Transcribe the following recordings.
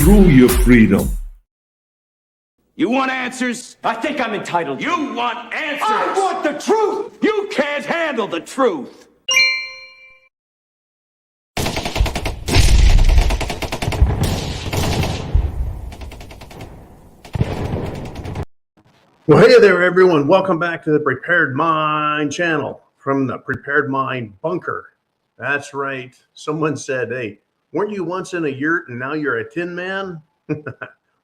Screw your freedom. You want answers? I think I'm entitled. You want answers? I want the truth! You can't handle the truth! Well, hey there, everyone. Welcome back to the Prepared Mind channel from the Prepared Mind bunker. That's right. Someone said, hey, weren't you once in a yurt and now you're a tin man? Well,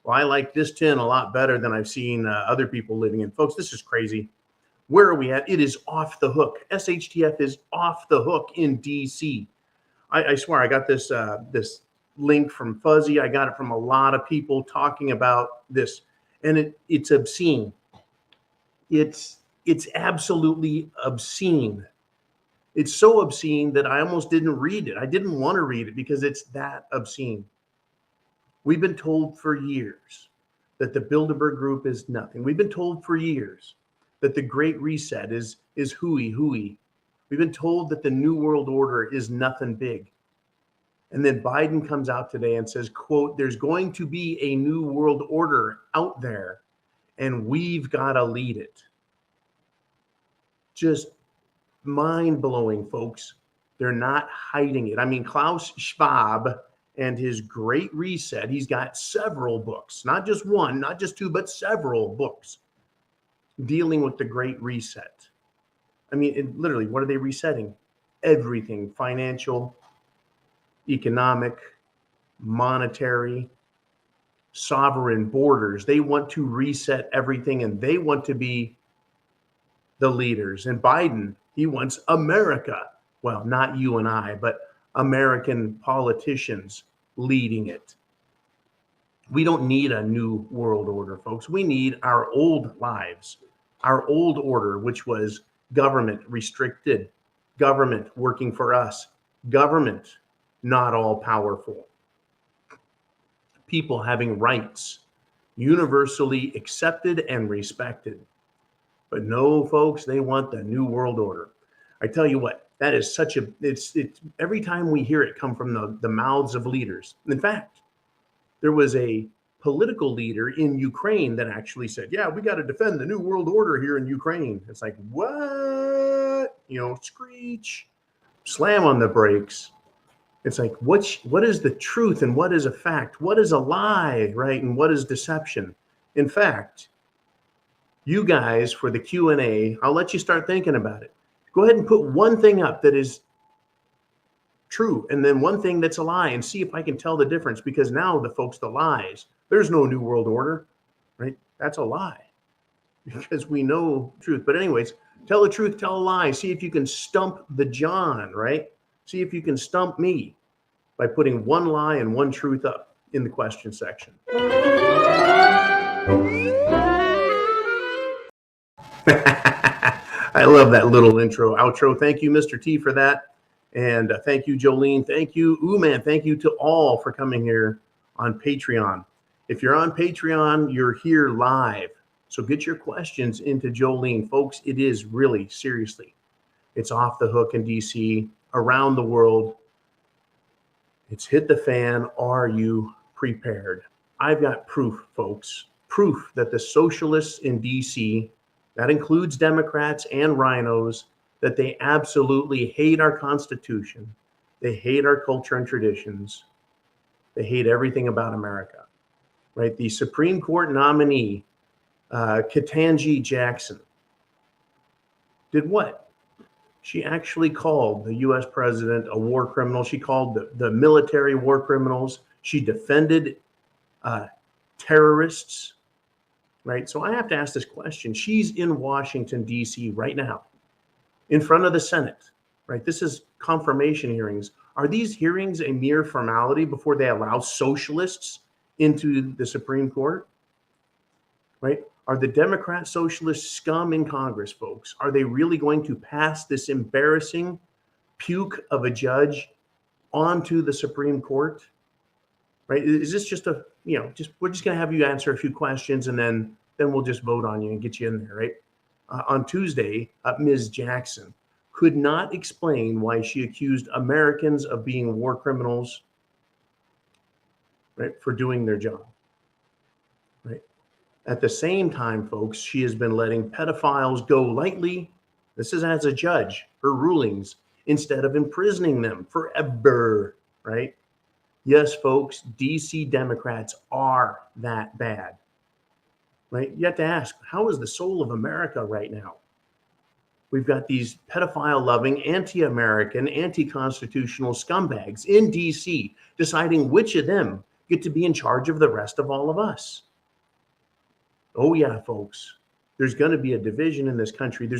I like this tin a lot better than I've seen other people living in. Folks, this is crazy. Where are we at? It is off the hook. SHTF is off the hook in D.C. I swear I got this this link from Fuzzy. I got it from a lot of people talking about this, and it's obscene. It's absolutely obscene. It's so obscene that I almost didn't read it. I didn't want to read it because it's that obscene. We've been told for years that the Bilderberg Group is nothing. We've been told for years that the Great Reset is hooey. We've been told that the New World Order is nothing big. And then Biden comes out today and says, quote, there's going to be a new world order out there and we've got to lead it. Just mind-blowing, folks. They're not hiding it. I mean, Klaus Schwab and his Great Reset, he's got several books, not just one, not just two, but several books dealing with the Great Reset. I mean, literally, what are they resetting? Everything: financial, economic, monetary, sovereign, borders. They want to reset everything, and they want to be the leaders. And Biden, he wants America. Well, not you and I, but American politicians leading it. We don't need a new world order, folks. We need our old lives, our old order, which was government restricted, government working for us, government not all powerful, people having rights, universally accepted and respected. But no, folks, they want the new world order. I tell you what, that is such a, it's every time we hear it come from the mouths of leaders. In fact, there was a political leader in Ukraine that actually said, yeah, we got to defend the new world order here in Ukraine. It's like, what? You know, screech, slam on the brakes. It's like, what is the truth and what is a fact? What is a lie, right? And what is deception? In fact, you guys, for the Q&A, I'll let you start thinking about it. Go ahead and put one thing up that is true and then one thing that's a lie and see if I can tell the difference, because now the folks, the lies, there's no new world order, right? That's a lie because we know truth. But anyways, tell the truth, tell a lie. See if you can stump the John, right? See if you can stump me by putting one lie and one truth up in the question section. I love that little intro, outro. Thank you, Mr. T, for that. And thank you, Jolene. Thank you, man. Thank you to all for coming here on Patreon. If you're on Patreon, you're here live. So get your questions into Jolene. Folks, it is really, seriously, it's off the hook in DC, around the world. It's hit the fan. Are you prepared? I've got proof, folks. Proof that the socialists in DC, that includes Democrats and rhinos, that they absolutely hate our Constitution. They hate our culture and traditions. They hate everything about America, right? The Supreme Court nominee, Ketanji Jackson, did what? She actually called the U.S. president a war criminal. She called the military war criminals. She defended terrorists. Right. So I have to ask this question. She's in Washington, D.C. right now in front of the Senate. Right. This is confirmation hearings. Are these hearings a mere formality before they allow socialists into the Supreme Court? Right. Are the Democrat socialist scum in Congress, folks? Are they really going to pass this embarrassing puke of a judge onto the Supreme Court? Right? Is this just a, we're just going to have you answer a few questions and then we'll just vote on you and get you in there, right? On Tuesday, Ms. Jackson could not explain why she accused Americans of being war criminals right, for doing their job, right? At the same time, folks, she has been letting pedophiles go lightly. This is as a judge, her rulings, instead of imprisoning them forever, right? Yes, folks, DC Democrats are that bad, right? You have to ask, how is the soul of America right now? We've got these pedophile-loving, anti-American, anti-constitutional scumbags in DC deciding which of them get to be in charge of the rest of all of us. Oh yeah, folks, there's going to be a division in this country. There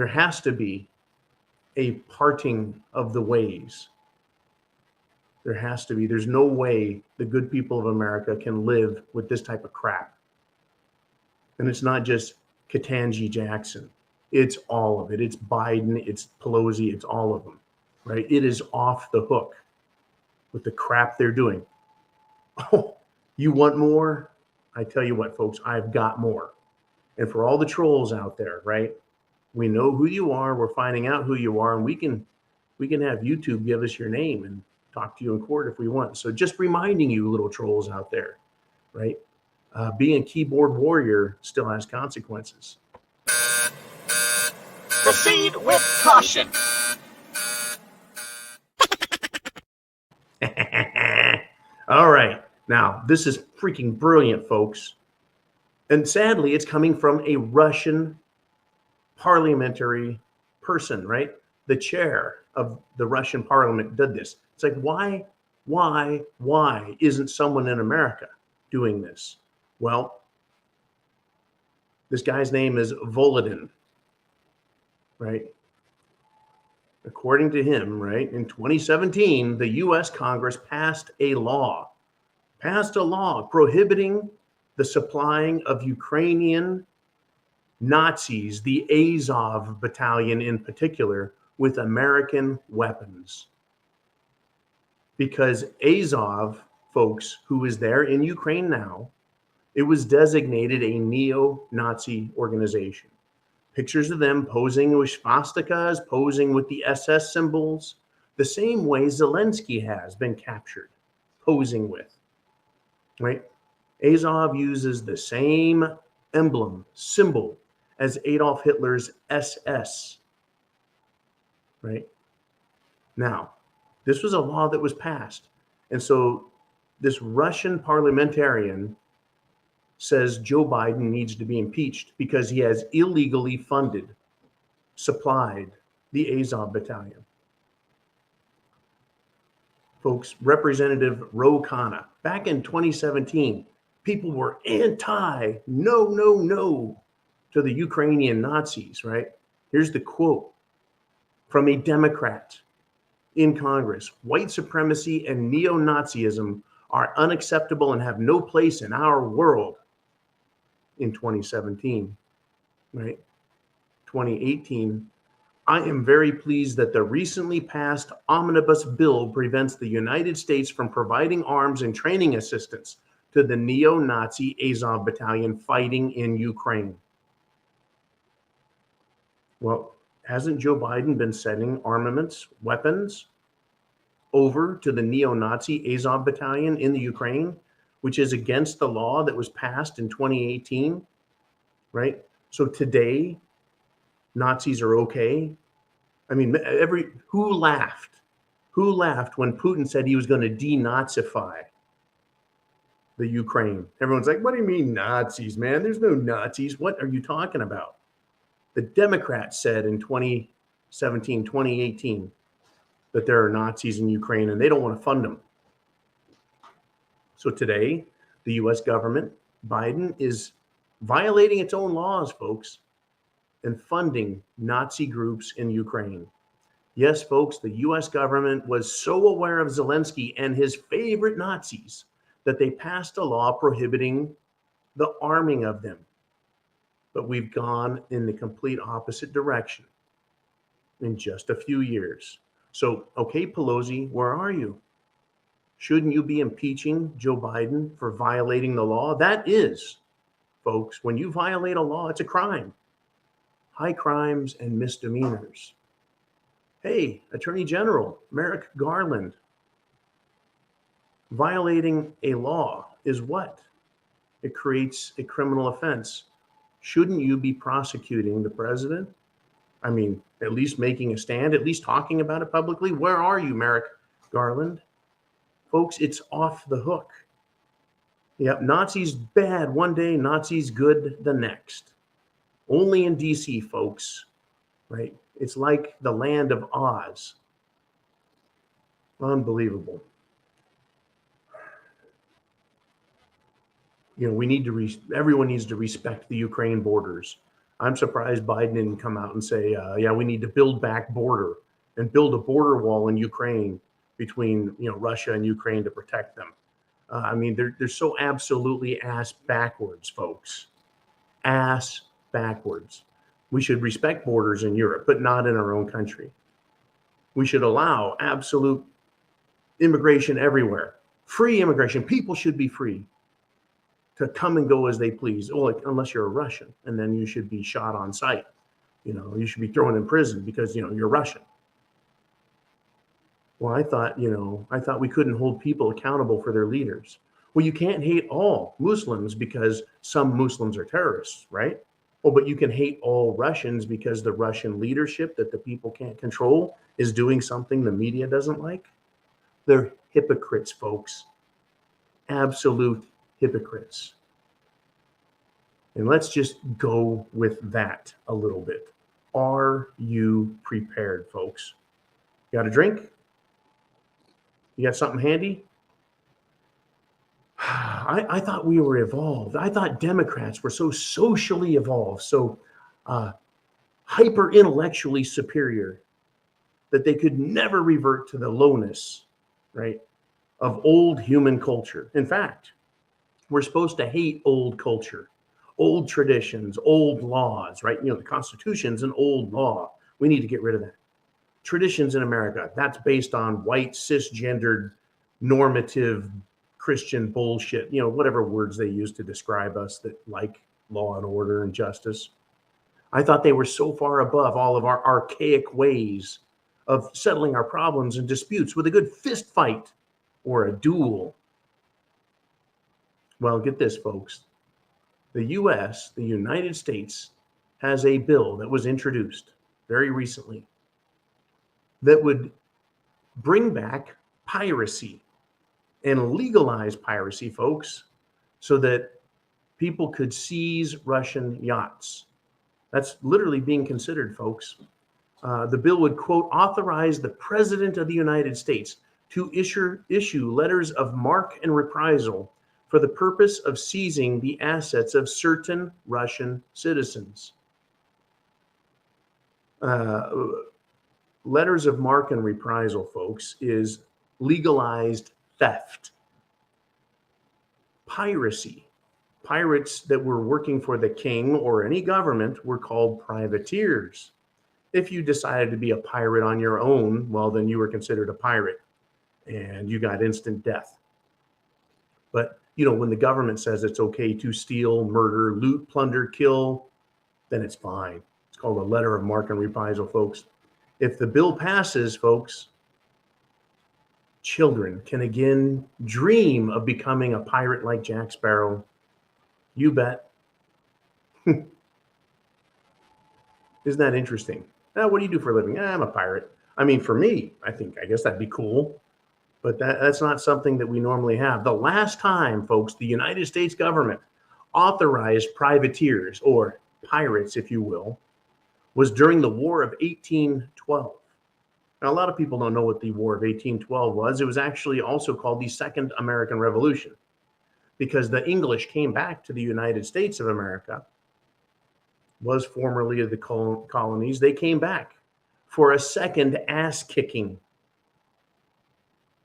has to be a parting of the ways. There has to be. There's no way the good people of America can live with this type of crap. And it's not just Ketanji Jackson. It's all of it. It's Biden, it's Pelosi, it's all of them, right? It is off the hook with the crap they're doing. Oh, you want more? I tell you what, folks, I've got more. And for all the trolls out there, right? We know who you are. We're finding out who you are, and we can have YouTube give us your name and talk to you in court if we want. So just reminding you, little trolls out there, right? Being a keyboard warrior still has consequences. Proceed with caution. All right. Now, this is freaking brilliant, folks. And sadly, it's coming from a Russian parliamentary person, right? The chair of the Russian parliament did this. It's like, why isn't someone in America doing this? Well, this guy's name is Volodin, right? According to him, right, in 2017, the U.S. Congress passed a law prohibiting the supplying of Ukrainian Nazis, the Azov battalion in particular, with American weapons. Because Azov, folks, who is there in Ukraine now, it was designated a neo-Nazi organization. Pictures of them posing with swastikas, posing with the SS symbols, the same way Zelensky has been captured, posing with, right? Azov uses the same emblem, symbol, as Adolf Hitler's SS, right? Now, this was a law that was passed. And so this Russian parliamentarian says Joe Biden needs to be impeached because he has illegally funded, supplied the Azov battalion. Folks, Representative Rogan, back in 2017, people were no to the Ukrainian Nazis, right? Here's the quote from a Democrat in Congress: white supremacy and neo-Nazism are unacceptable and have no place in our world. In 2017, right? 2018, I am very pleased that the recently passed omnibus bill prevents the United States from providing arms and training assistance to the neo-Nazi Azov battalion fighting in Ukraine. Well, hasn't Joe Biden been sending armaments, weapons over to the neo-Nazi Azov battalion in the Ukraine, which is against the law that was passed in 2018, right? So today, Nazis are okay. I mean, who laughed when Putin said he was going to denazify the Ukraine? Everyone's like, what do you mean Nazis, man? There's no Nazis. What are you talking about? The Democrats said in 2017, 2018, that there are Nazis in Ukraine and they don't want to fund them. So today, the US government, Biden, is violating its own laws, folks, and funding Nazi groups in Ukraine. Yes, folks, the US government was so aware of Zelensky and his favorite Nazis that they passed a law prohibiting the arming of them. But we've gone in the complete opposite direction in just a few years. So, okay, Pelosi, where are you? Shouldn't you be impeaching Joe Biden for violating the law? That is, folks, when you violate a law, it's a crime. High crimes and misdemeanors. Hey, Attorney General Merrick Garland, Violating a law is what? It creates a criminal offense. Shouldn't you be prosecuting the president? I mean, at least making a stand, at least talking about it publicly. Where are you, Merrick Garland? Folks, it's off the hook. Yep, Nazis bad one day, Nazis good the next. Only in DC, folks, right? It's like the land of Oz. Unbelievable. You know, everyone needs to respect the Ukraine borders. I'm surprised Biden didn't come out and say, yeah, we need to build back border and build a border wall in Ukraine between, Russia and Ukraine to protect them. I mean, they're so absolutely ass backwards, folks. Ass backwards. We should respect borders in Europe, but not in our own country. We should allow absolute immigration everywhere. Free immigration. People should be free to come and go as they please. Well, unless you're a Russian, and then you should be shot on sight. You should be thrown in prison because, you're Russian. Well, I thought we couldn't hold people accountable for their leaders. Well, you can't hate all Muslims because some Muslims are terrorists, right? Well, but you can hate all Russians because the Russian leadership that the people can't control is doing something the media doesn't like. They're hypocrites, folks. Absolute hypocrites. And let's just go with that a little bit. Are you prepared, folks? Got a drink? You got something handy? I thought we were evolved. I thought Democrats were so socially evolved, so hyper intellectually superior that they could never revert to the lowness, right, of old human culture. In fact, we're supposed to hate old culture, old traditions, old laws, right? The Constitution's an old law. We need to get rid of that. Traditions in America, that's based on white, cisgendered, normative Christian bullshit, whatever words they use to describe us that like law and order and justice. I thought they were so far above all of our archaic ways of settling our problems and disputes with a good fist fight or a duel. Well, get this, folks. The U.S., the United States, has a bill that was introduced very recently that would bring back piracy and legalize piracy, folks, so that people could seize Russian yachts. That's literally being considered, folks. The bill would, quote, authorize the President of the United States to issue letters of marque and reprisal for the purpose of seizing the assets of certain Russian citizens. Letters of marque and reprisal, folks, is legalized theft. Piracy. Pirates that were working for the king or any government were called privateers. If you decided to be a pirate on your own, well, then you were considered a pirate and you got instant death. But, when the government says it's okay to steal, murder, loot, plunder, kill, then it's fine. It's called a letter of marque and reprisal, folks. If the bill passes, folks, children can again dream of becoming a pirate like Jack Sparrow. You bet. Isn't that interesting? What do you do for a living? I'm a pirate. I mean, for me, I guess that'd be cool. But that's not something that we normally have. The last time, folks, the United States government authorized privateers, or pirates, if you will, was during the War of 1812. Now, a lot of people don't know what the War of 1812 was. It was actually also called the Second American Revolution, because the English came back to the United States of America, was formerly of the colonies. They came back for a second ass kicking,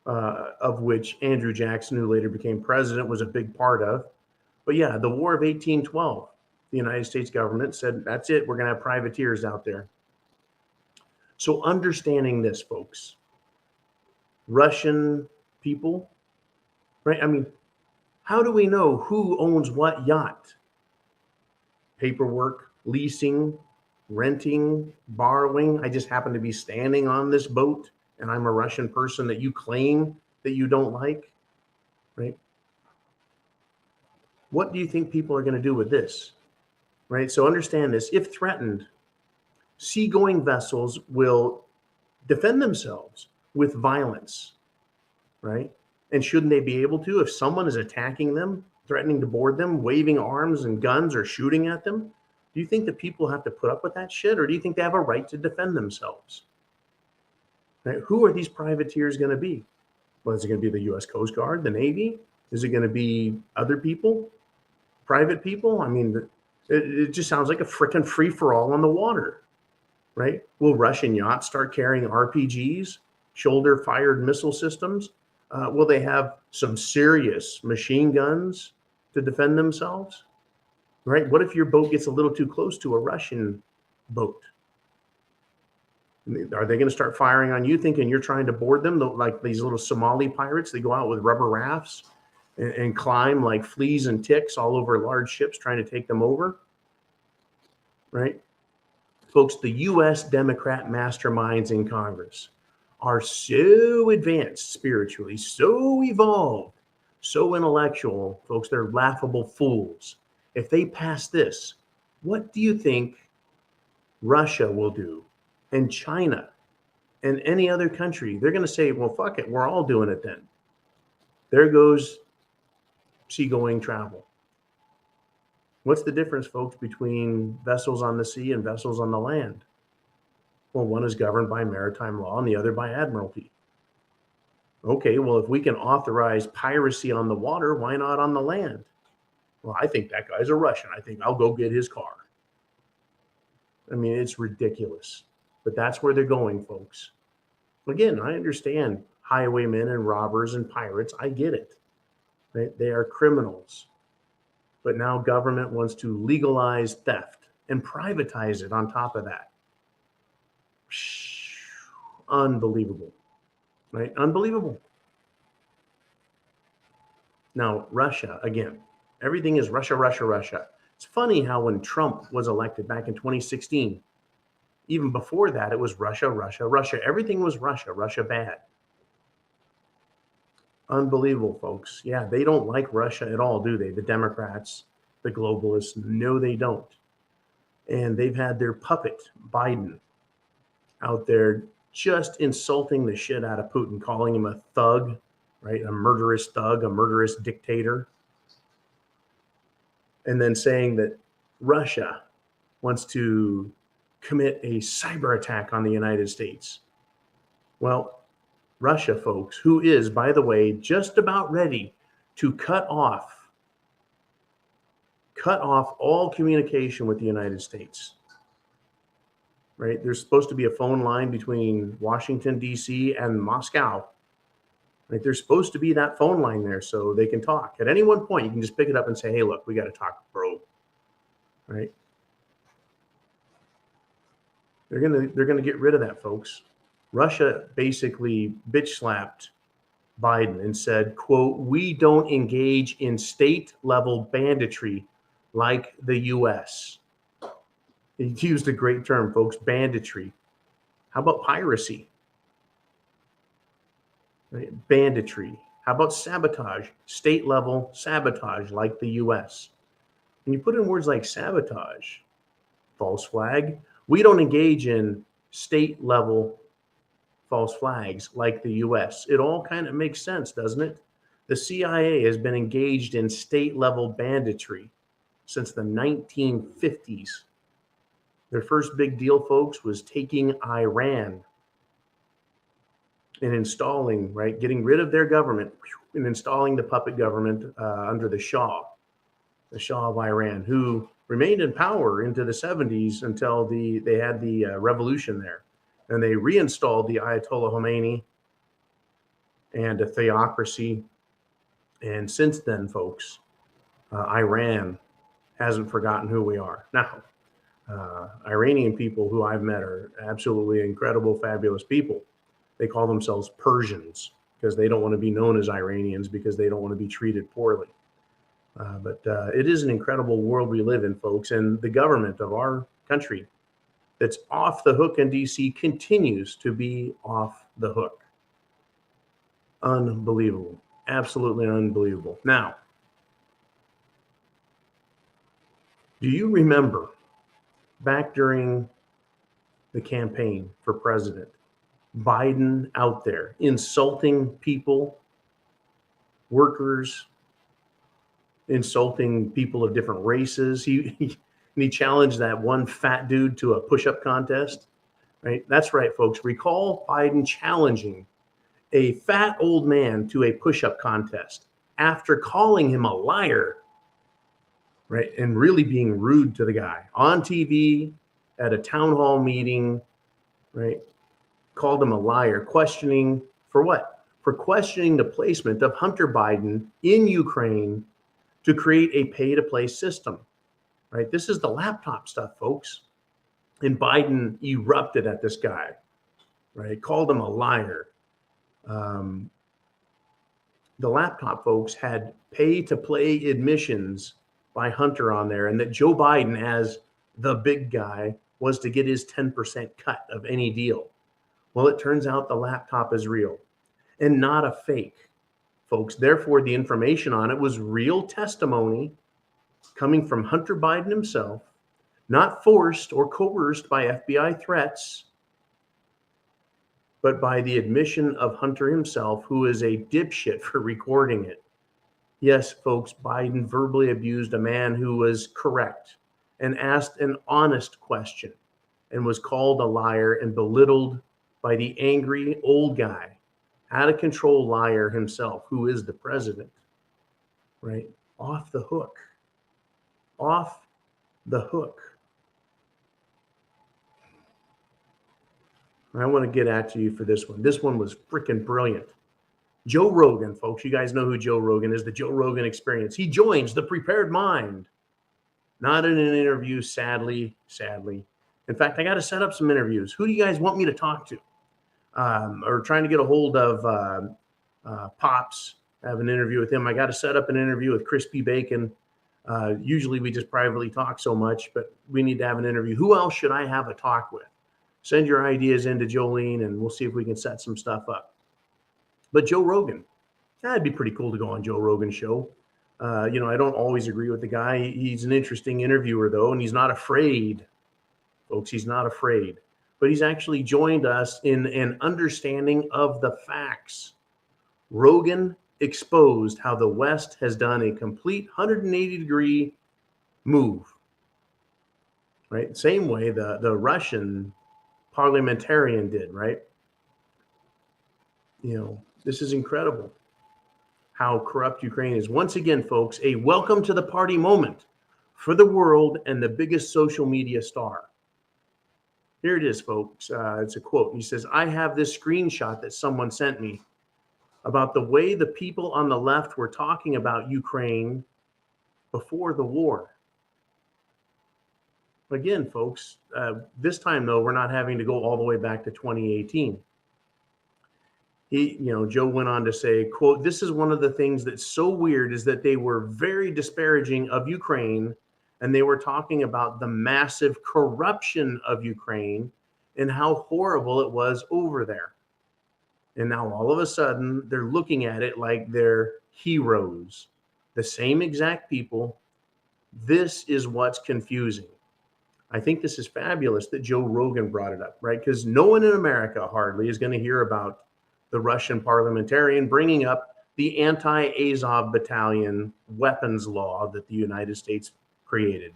of which Andrew Jackson, who later became president, was a big part of. But yeah, the War of 1812, the United States government said, that's it, we're going to have privateers out there. So understanding this, folks, Russian people, right? I mean, how do we know who owns what yacht? Paperwork, leasing, renting, borrowing. I just happen to be standing on this boat and I'm a Russian person that you claim that you don't like. right? What do you think people are going to do with this, right? So understand this. If threatened, seagoing vessels will defend themselves with violence, right? And shouldn't they be able to? If someone is attacking them, threatening to board them, waving arms and guns or shooting at them, do you think that people have to put up with that shit, or do you think they have a right to defend themselves? Right? Who are these privateers going to be? Well, is it going to be the U.S. Coast Guard, the Navy? Is it going to be other people, private people? I mean, it just sounds like a freaking free-for-all on the water, right? Will Russian yachts start carrying RPGs, shoulder-fired missile systems? Will they have some serious machine guns to defend themselves? Right? What if your boat gets a little too close to a Russian boat? Are they going to start firing on you, thinking you're trying to board them? Like these little Somali pirates, they go out with rubber rafts and climb like fleas and ticks all over large ships trying to take them over, right? Folks, the U.S. Democrat masterminds in Congress are so advanced spiritually, so evolved, so intellectual, folks, they're laughable fools. If they pass this, what do you think Russia will do, and China, and any other country? They're going to say, well, fuck it, we're all doing it then. There goes seagoing travel. What's the difference, folks, between vessels on the sea and vessels on the land? Well, one is governed by maritime law and the other by admiralty. Okay, well, if we can authorize piracy on the water, why not on the land? Well, I think that guy's a Russian. I think I'll go get his car. I mean, it's ridiculous. But that's where they're going, folks. Again, I understand highwaymen and robbers and pirates. I get it. They are criminals. But now government wants to legalize theft and privatize it on top of that. Unbelievable, right? Unbelievable. Now, Russia, again, everything is Russia, Russia, Russia. It's funny how when Trump was elected back in 2016, even before that, it was Russia, Russia, Russia. Everything was Russia, Russia bad. Unbelievable, folks. Yeah, they don't like Russia at all, do they? The Democrats, the globalists, no, they don't. And they've had their puppet, Biden, out there just insulting the shit out of Putin, calling him a thug, right? A murderous thug, a murderous dictator. And then saying that Russia wants to commit a cyber attack on the United States. Well, Russia, folks, who is, by the way, just about ready to cut off all communication with the United States. Right? There's supposed to be a phone line between Washington, D.C. and Moscow. Right? There's supposed to be that phone line there so they can talk. At any one point, you can just pick it up and say, hey, look, we got to talk, bro. Right? They're gonna get rid of that, folks. Russia basically bitch slapped Biden and said, quote, we don't engage in state level banditry like the U.S. He used a great term, folks, banditry. How about piracy? Right? Banditry. How about sabotage? State level sabotage like the U.S. When you put in words like sabotage, false flag, we don't engage in state level false flags like the U.S. It all kind of makes sense, doesn't it? The CIA has been engaged in state level banditry since the 1950s. Their first big deal, folks, was taking Iran and installing, right, getting rid of their government and installing the puppet government under the Shah of Iran, who remained in power into the 70s until they had the revolution there. And they reinstalled the Ayatollah Khomeini and a theocracy. And since then, folks, Iran hasn't forgotten who we are. Now, Iranian people who I've met are absolutely incredible, fabulous people. They call themselves Persians because they don't want to be known as Iranians because they don't want to be treated poorly. But it is an incredible world we live in, folks. And the government of our country that's off the hook in DC continues to be off the hook. Unbelievable. Absolutely unbelievable. Now, do you remember back during the campaign for president, Biden out there insulting people, workers, insulting people of different races? He challenged that one fat dude to a push-up contest, right? That's right, folks. Recall Biden challenging a fat old man to a push-up contest after calling him a liar, right? And really being rude to the guy on TV at a town hall meeting, right? Called him a liar, questioning for what? For questioning the placement of Hunter Biden in Ukraine to create a pay-to-play system, right? This is the laptop stuff, folks. And Biden erupted at this guy, right? Called him a liar. The laptop folks had pay-to-play admissions by Hunter on there, and that Joe Biden, as the big guy, was to get his 10% cut of any deal. Well, it turns out the laptop is real and not a fake, folks. Therefore, the information on it was real testimony coming from Hunter Biden himself, not forced or coerced by FBI threats, but by the admission of Hunter himself, who is a dipshit for recording it. Yes, folks, Biden verbally abused a man who was correct and asked an honest question and was called a liar and belittled by the angry old guy, out of control liar himself, who is the president, right? Off the hook. Off the hook. I want to get at you for this one. This one was freaking brilliant. Joe Rogan, folks, you guys know who Joe Rogan is, the Joe Rogan Experience. He joins the Prepared Mind. Not in an interview, sadly. In fact, I got to set up some interviews. Who do you guys want me to talk to? Or trying to get a hold of Pops, have an interview with him. I got to set up an interview with Crispy Bacon. Usually we just privately talk so much, but we need to have an interview. Who else should I have a talk with? Send your ideas into Jolene and we'll see if we can set some stuff up. But Joe Rogan, that'd be pretty cool to go on Joe Rogan's show. I don't always agree with the guy. He's an interesting interviewer, though, and he's not afraid. Folks, he's not afraid. But he's actually joined us in an understanding of the facts. Rogan exposed how the West has done a complete 180-degree move, right? Same way the Russian parliamentarian did, right? This is incredible how corrupt Ukraine is. Once again, folks, a welcome to the party moment for the world and the biggest social media star. Here it is, folks. It's a quote. He says, I have this screenshot that someone sent me about the way the people on the left were talking about Ukraine before the war. Again, folks, this time, though, we're not having to go all the way back to 2018. Joe went on to say, quote, this is one of the things that's so weird is that they were very disparaging of Ukraine, and they were talking about the massive corruption of Ukraine and how horrible it was over there. And now all of a sudden they're looking at it like they're heroes, the same exact people. This is what's confusing. I think this is fabulous that Joe Rogan brought it up, right? Because no one in America hardly is going to hear about the Russian parliamentarian bringing up the anti-Azov battalion weapons law that the United States created,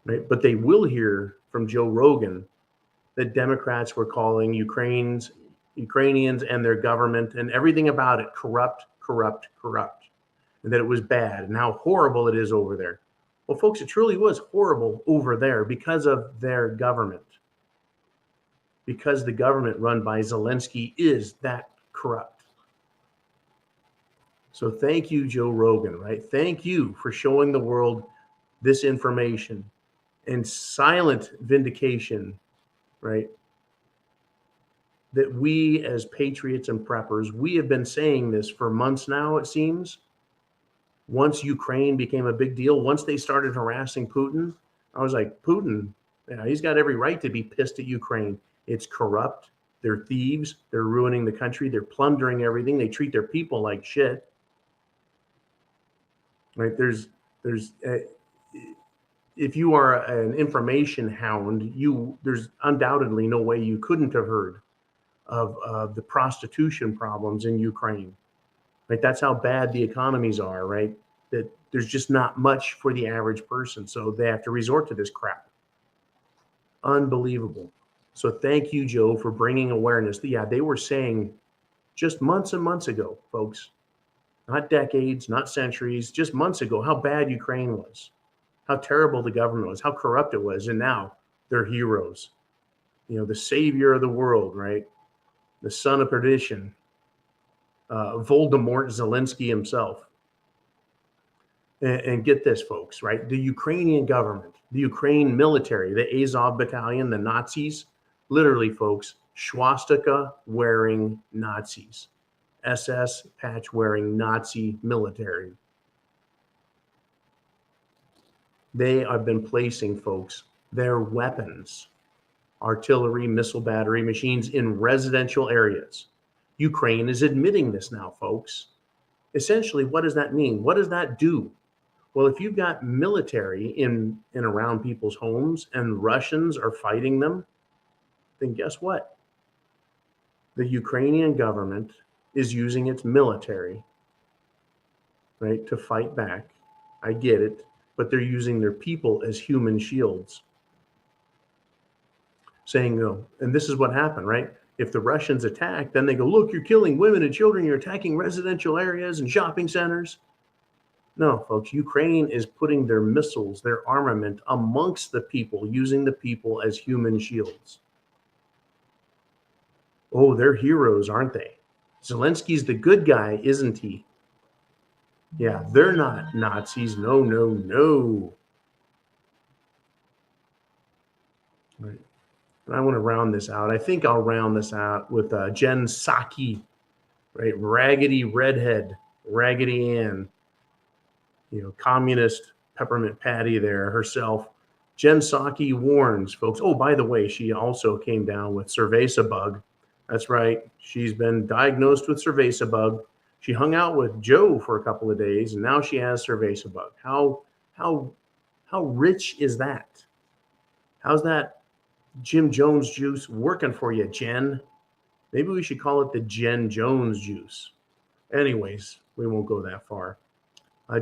right? But they will hear from Joe Rogan that Democrats were calling Ukrainians and their government and everything about it corrupt, and that it was bad and how horrible it is over there. Well, folks, it truly was horrible over there because of their government. Because the government run by Zelensky is that corrupt. So thank you, Joe Rogan, right? Thank you for showing the world this information and silent vindication, right? That we as patriots and preppers, we have been saying this for months now, it seems. Once Ukraine became a big deal, once they started harassing Putin, I was like, Putin, he's got every right to be pissed at Ukraine. It's corrupt. They're thieves. They're ruining the country. They're plundering everything. They treat their people like shit. Right? If you are an information hound, there's undoubtedly no way you couldn't have heard of the prostitution problems in Ukraine. Right? That's how bad the economies are, right? That there's just not much for the average person. So they have to resort to this crap. Unbelievable. So thank you, Joe, for bringing awareness. Yeah, they were saying just months and months ago, folks, not decades, not centuries, just months ago, how bad Ukraine was, how terrible the government was, how corrupt it was. And now they're heroes. You know, the savior of the world, right? The son of perdition, Voldemort Zelensky himself. And get this, folks, right? The Ukrainian government, the Ukraine military, the Azov battalion, the Nazis, literally, folks, swastika wearing Nazis, SS patch wearing Nazi military. They have been placing, folks, their weapons, artillery, missile battery machines in residential areas. Ukraine is admitting this now, folks. Essentially, what does that mean? What does that do? Well, if you've got military in and around people's homes and Russians are fighting them, then guess what? The Ukrainian government is using its military, right, to fight back. I get it, but they're using their people as human shields. Saying, no, and this is what happened, right? If the Russians attack, then they go, look, you're killing women and children, you're attacking residential areas and shopping centers. No, folks, Ukraine is putting their missiles, their armament amongst the people, using the people as human shields. Oh, they're heroes, aren't they? Zelensky's the good guy, isn't he? Yeah, they're not Nazis. No, no, no. Right. And I want to round this out. I think I'll round this out with Jen Psaki, right? Raggedy redhead, Raggedy Ann. You know, communist peppermint patty there herself. Jen Psaki warns folks. Oh, by the way, she also came down with cerveza bug. That's right. She's been diagnosed with cerveza bug. She hung out with Joe for a couple of days, and now she has cerveza bug. How rich is that? How's that Jim Jones juice working for you, Jen? Maybe we should call it the Jen Jones juice. Anyways, we won't go that far.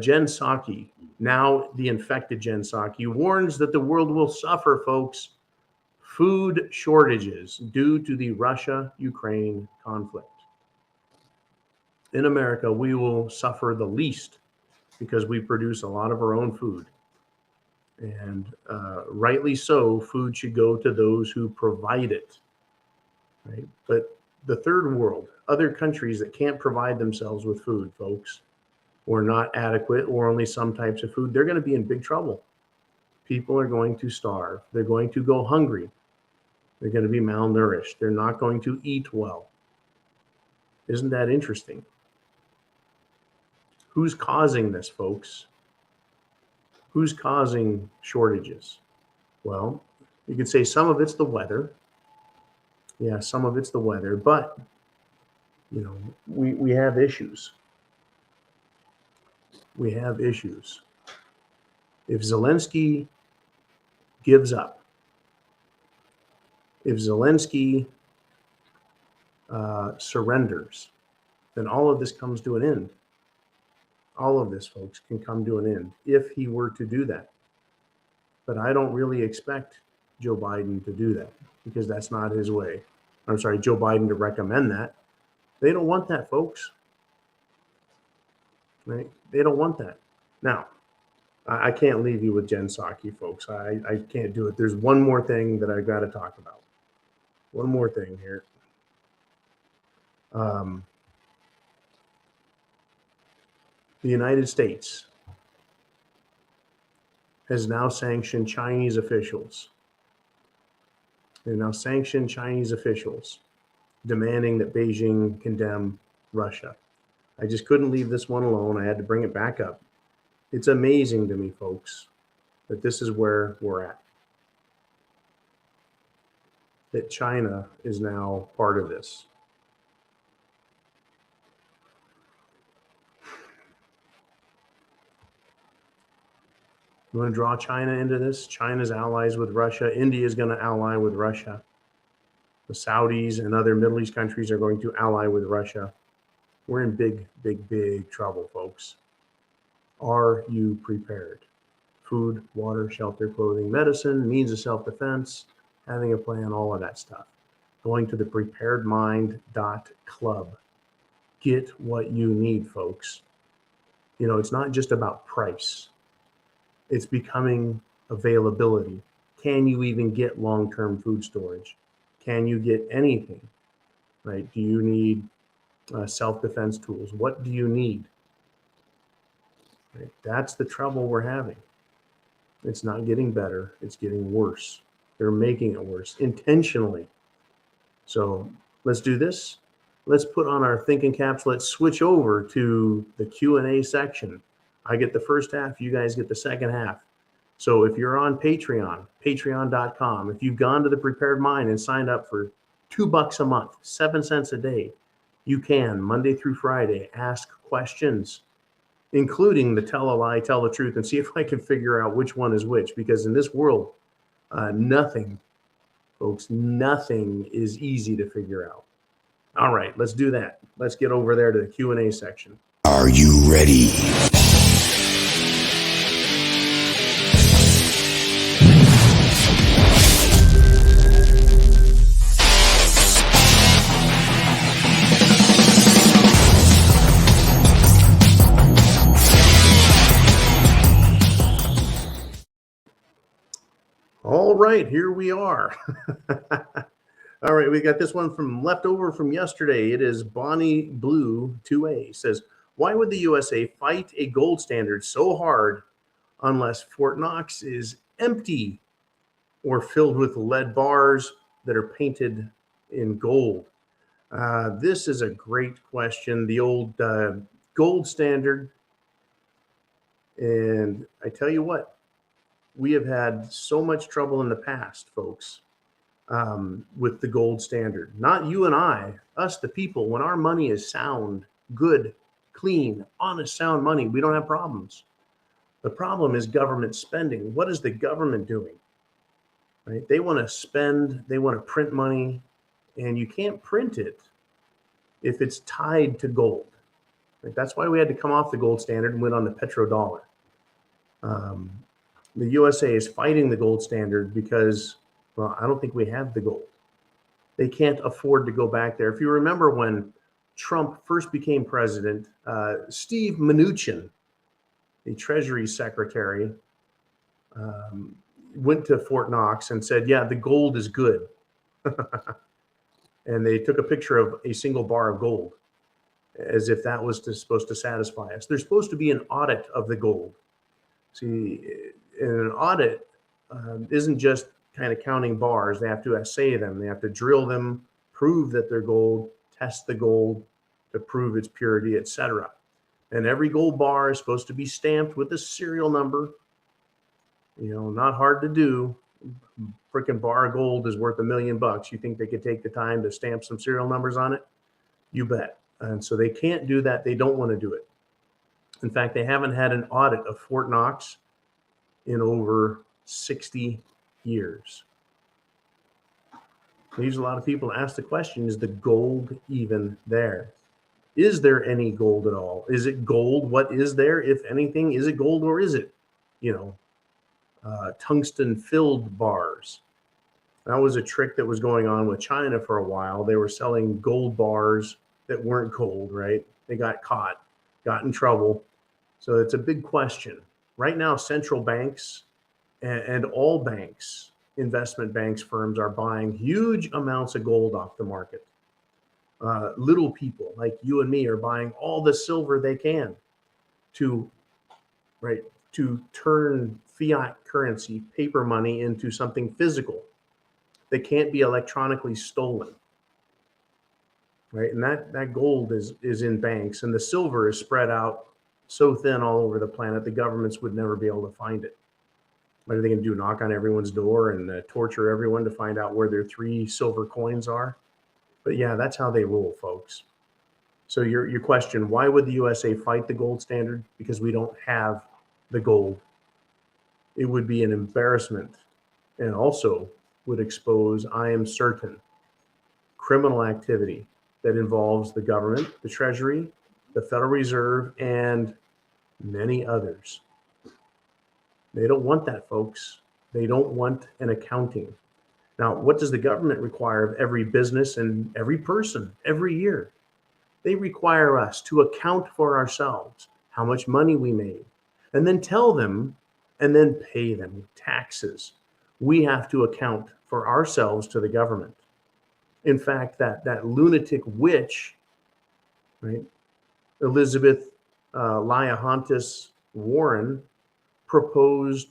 Jen Psaki, now the infected Jen Psaki, warns that the world will suffer, folks, food shortages due to the Russia-Ukraine conflict. In America, we will suffer the least because we produce a lot of our own food. And rightly so, food should go to those who provide it. Right? But the third world, other countries that can't provide themselves with food, folks, or not adequate, or only some types of food, they're going to be in big trouble. People are going to starve. They're going to go hungry. They're going to be malnourished. They're not going to eat well. Isn't that interesting? Who's causing this, folks? Who's causing shortages? Well, you could say some of it's the weather. Yeah, some of it's the weather, but you know, we have issues. We have issues. If Zelensky gives up, if Zelensky surrenders, then all of this comes to an end. All of this, folks, can come to an end if he were to do that. But I don't really expect Joe Biden to do that because that's not his way. I'm sorry, Joe Biden to recommend that. They don't want that, folks. Right? They don't want that. Now, I can't leave you with Jen Psaki, folks. I can't do it. There's one more thing that I've got to talk about. One more thing here. The United States has now sanctioned Chinese officials. They've now sanctioned Chinese officials, demanding that Beijing condemn Russia. I just couldn't leave this one alone. I had to bring it back up. It's amazing to me, folks, that this is where we're at. that China is now part of this. You want to draw China into this? China's allies with Russia. India is going to ally with Russia. The Saudis and other Middle East countries are going to ally with Russia. We're in big, big, big trouble, folks. Are you prepared? Food, water, shelter, clothing, medicine, means of self-defense, having a plan, all of that stuff. Going to the preparedmind.club. Get what you need, folks. You know, it's not just about price. It's becoming availability. Can you even get long-term food storage? Can you get anything, right? Do you need self-defense tools? What do you need? Right? That's the trouble we're having. It's not getting better. It's getting worse. They're making it worse intentionally. So let's do this. Let's put on our thinking caps. Let's switch over to the Q&A section. I get the first half. You guys get the second half. So if you're on Patreon, patreon.com, if you've gone to the Prepared Mind and signed up for $2 a month, 7 cents a day, you can, Monday through Friday, ask questions, including the tell a lie, tell the truth, and see if I can figure out which one is which. Because in this world, nothing, folks, nothing is easy to figure out. All right, let's do that. Let's get over there to the Q&A section. Are you ready? All right, here we are. All right, we got this one from leftover from yesterday. It is Bonnie Blue 2A. Says, why would the USA fight a gold standard so hard unless Fort Knox is empty or filled with lead bars that are painted in gold? This is a great question. The old gold standard. And I tell you what, we have had so much trouble in the past, folks, with the gold standard. Not you and I, us, the people. When our money is sound, good, clean, honest, sound money, we don't have problems. The problem is government spending. What is the government doing? Right? They want to spend, they want to print money, and you can't print it if it's tied to gold. Right? That's why we had to come off the gold standard and went on the petrodollar. The USA is fighting the gold standard because, well, I don't think we have the gold. They can't afford to go back there. If you remember when Trump first became president, Steve Mnuchin, the Treasury Secretary, went to Fort Knox and said, yeah, the gold is good. And they took a picture of a single bar of gold as if that was supposed to satisfy us. There's supposed to be an audit of the gold. See, an audit isn't just kind of counting bars. They have to assay them. They have to drill them, prove that they're gold, test the gold to prove its purity, etc. And every gold bar is supposed to be stamped with a serial number. You know, not hard to do. Freaking bar of gold is worth $1 million. You think they could take the time to stamp some serial numbers on it? You bet. And so they can't do that. They don't want to do it. In fact, they haven't had an audit of Fort Knox in over 60 years. Leaves a lot of people to ask the question, is the gold even there? Is there any gold at all? Is it gold? What is there, if anything? Is it gold, or is it, tungsten filled bars? That was a trick that was going on with China for a while. They were selling gold bars that weren't gold, right? They got caught, got in trouble. So it's a big question. Right now, central banks and all banks, investment banks, firms are buying huge amounts of gold off the market. Little people like you and me are buying all the silver they can to turn fiat currency, paper money, into something physical that can't be electronically stolen. Right? And that gold is in banks, and the silver is spread out so thin all over the planet, the governments would never be able to find it. What are they going to do? Knock on everyone's door and torture everyone to find out where their 3 silver coins are? But yeah, that's how they rule, folks. So your question, why would the USA fight the gold standard? Because we don't have the gold. It would be an embarrassment and also would expose, I am certain, criminal activity that involves the government, the Treasury, the Federal Reserve, and many others. They don't want that, folks. They don't want an accounting. Now, what does the government require of every business and every person every year? They require us to account for ourselves, how much money we made, and then tell them and then pay them taxes. We have to account for ourselves to the government. In fact, that lunatic witch, right, Elizabeth Liahontis Warren, proposed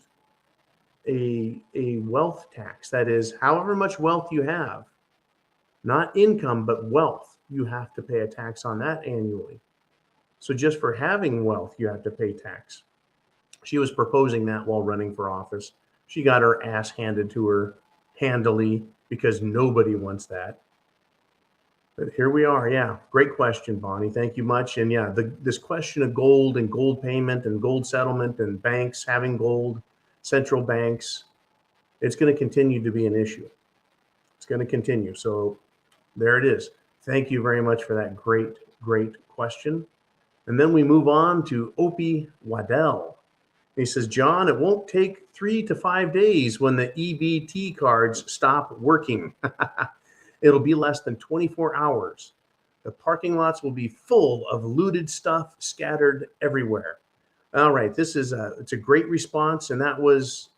a wealth tax. That is, however much wealth you have, not income, but wealth, you have to pay a tax on that annually. So just for having wealth, you have to pay tax. She was proposing that while running for office. She got her ass handed to her handily because nobody wants that. But here we are. Yeah, great question, Bonnie. Thank you much. And yeah, this question of gold and gold payment and gold settlement and banks having gold, central banks, it's going to continue to be an issue. It's going to continue. So there it is. Thank you very much for that great, great question. And then we move on to Opie Waddell. He says, John, it won't take 3 to 5 days when the EBT cards stop working. It'll be less than 24 hours. The parking lots will be full of looted stuff scattered everywhere. All right, this is it's a great response, and that was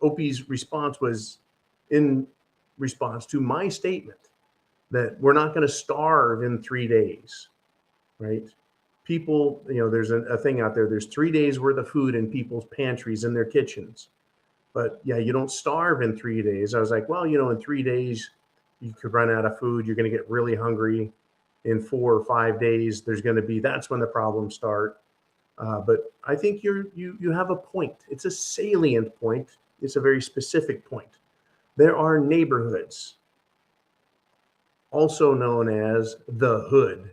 Opie's response was in response to my statement that we're not going to starve in 3 days, right? People, there's a thing out there. There's 3 days worth of food in people's pantries in their kitchens. But yeah, you don't starve in 3 days. I was like, well, in 3 days, you could run out of food. You're going to get really hungry. In 4 or 5 days, that's when the problems start. But I think you have a point. It's a salient point. It's a very specific point. There are neighborhoods, also known as the hood,